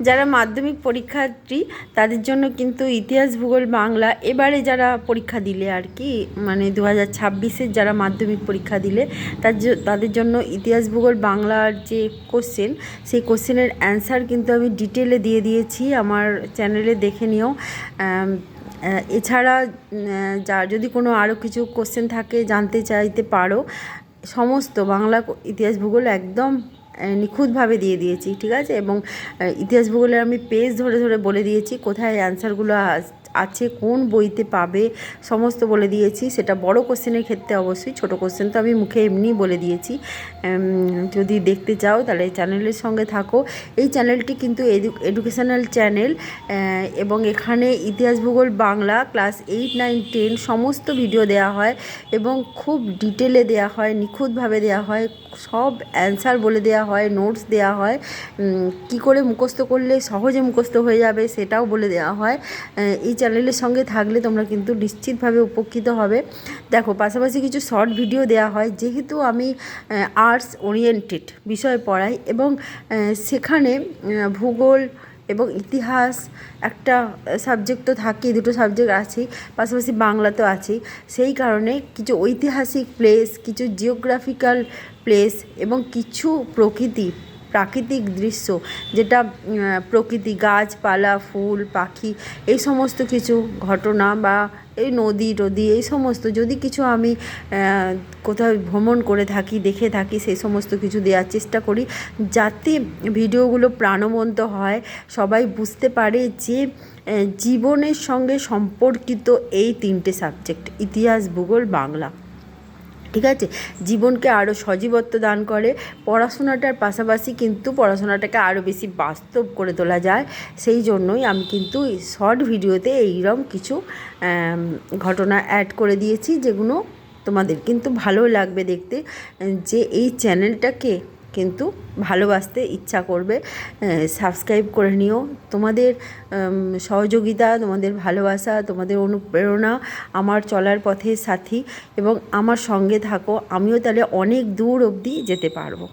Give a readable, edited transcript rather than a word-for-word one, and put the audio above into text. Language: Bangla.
যারা মাধ্যমিক পরীক্ষার্থী তাদের জন্য কিন্তু ইতিহাস ভূগোল বাংলা এবারে যারা পরীক্ষা দিলে আর কি, মানে 2026-এর যারা মাধ্যমিক পরীক্ষা দিলে তাদের জন্য ইতিহাস ভূগোল বাংলার যে কোশ্চেন, সেই কোশ্চেনের অ্যান্সার কিন্তু আমি ডিটেলে দিয়ে দিয়েছি আমার চ্যানেলে, দেখে নিও। এছাড়া যদি কোনো আরও কিছু কোশ্চেন থাকে জানতে চাইতে পারো, সমস্ত বাংলা ইতিহাস ভূগোল একদম নিখুঁতভাবে দিয়ে দিয়েছি, ঠিক আছে। এবং ইতিহাস ভূগোলের আমি পেজ ধরে ধরে বলে দিয়েছি কোথায় অ্যান্সারগুলো আছে, কোন বইতে পাবে, সমস্ত বলে দিয়েছি। সেটা বড় কোশ্চেনের ক্ষেত্রে অবশ্যই, ছোট কোশ্চেন তো আমি মুখে এমনি বলে দিয়েছি। যদি দেখতে চাও তাহলে চ্যানেলের সঙ্গে থাকো। এই চ্যানেলটি কিন্তু এডুকেশনাল চ্যানেল, এবং এখানে ইতিহাস ভূগোল বাংলা ক্লাস 8, 9, 10 সমস্ত ভিডিও দেওয়া হয় এবং খুব ডিটেলে দেওয়া হয়, নিখুঁতভাবে দেওয়া হয়, সব অ্যান্সার বলে দেওয়া হয়, নোটস দেওয়া হয়, কি করে মুখস্থ করলে সহজে মুখস্থ হয়ে যাবে সেটাও বলে দেওয়া হয়। এই চ্যানেলের সঙ্গে থাকলে তোমরা কিন্তু নিশ্চিতভাবে উপকৃত হবে। দেখো, পাশাপাশি কিছু শর্ট ভিডিও দেওয়া হয়, যেহেতু আমি আর্টস ওরিয়েন্টেড বিষয় পড়াই এবং সেখানে ভূগোল এবং ইতিহাস একটা সাবজেক্ট তো থাকেই, দুটো সাবজেক্ট আছেই, পাশাপাশি বাংলা তো আছেই। সেই কারণে কিছু ঐতিহাসিক প্লেস, কিছু জিওগ্রাফিক্যাল প্লেস এবং কিছু প্রাকৃতিক দৃশ্য, যেটা প্রকৃতি, গাছপালা, ফুল, পাখি, এই সমস্ত কিছু ঘটনা বা এই নদী টদী, এই সমস্ত যদি কিছু আমি কোথাও ভ্রমণ করে থাকি, দেখে থাকি, সেই সমস্ত কিছু দেওয়ার চেষ্টা করি, যাতে ভিডিওগুলো প্রাণবন্ত হয়, সবাই বুঝতে পারে যে জীবনের সঙ্গে সম্পর্কিত এই 3টে সাবজেক্ট, ইতিহাস, ভূগোল, বাংলা, ঠিক আছে। জীবনকে আরও সজীবত্ব দান করে। পড়াশোনাটার পাশাপাশি কিন্তু পড়াশোনাটাকে আরও বেশি বাস্তব করে তোলা যায়। সেই জন্যই আমি কিন্তু শর্ট ভিডিওতে এইরকম কিছু ঘটনা অ্যাড করে দিয়েছি, যেগুলো তোমাদের কিন্তু ভালো লাগবে দেখতে, যে এই চ্যানেলটাকে কিন্তু ভালোবাসতে ইচ্ছা করবে। সাবস্ক্রাইব করে নিও। তোমাদের সহযোগিতা, তোমাদের ভালোবাসা, তোমাদের অনুপ্রেরণা আমার চলার পথে সাথী, এবং আমার সঙ্গে থাকো, আমিও তাহলে অনেক দূর অবধি যেতে পারবো।